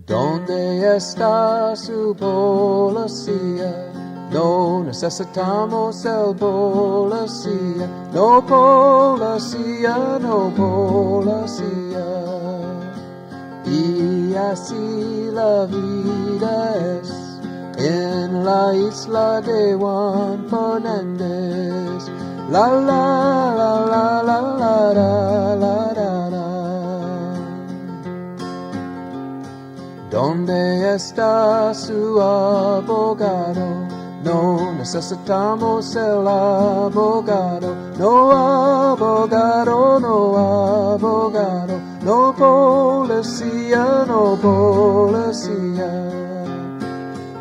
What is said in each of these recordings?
¿Dónde está su policía? No necesitamos el policía. No policía, no policía. Y así la vida es en la isla de Juan Fernández. La la la la la la la la la la. ¿Dónde está su abogado? No necesitamos el abogado. No abogado, no abogado. No policía, no policía.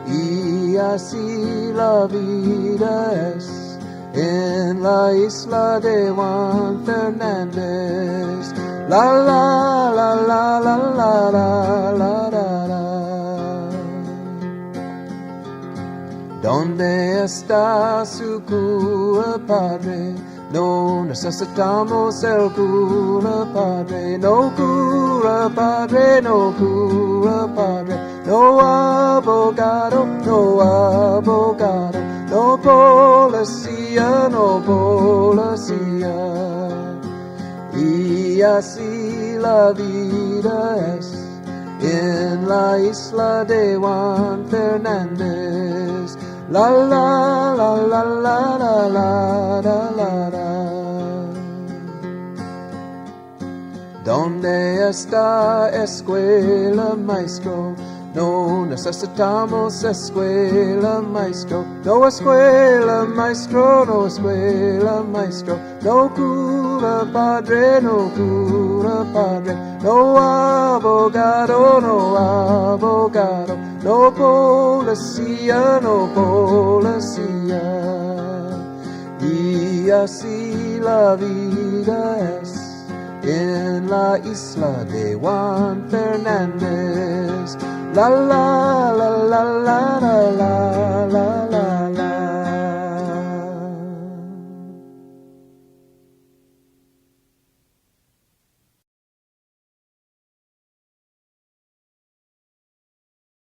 Y así la vida es en la isla de Juan Fernández. La la la la la la la la la la. ¿Dónde está su cura, padre? No necesitamos el cura, padre. No cura, padre, no cura, padre. No abogado, no abogado. No policía, no policía. Y así la vida es en la isla de Juan Fernández. La la la la la la la la la la. ¿Dónde está escuela, maestro? No necesitamos escuela, maestro. No escuela, maestro, no escuela, maestro. No cura, padre, no cura, padre. No abogado, no abogado. No policía, no policía. Y así la vida es en la isla de Juan Fernández. La la la la la la la.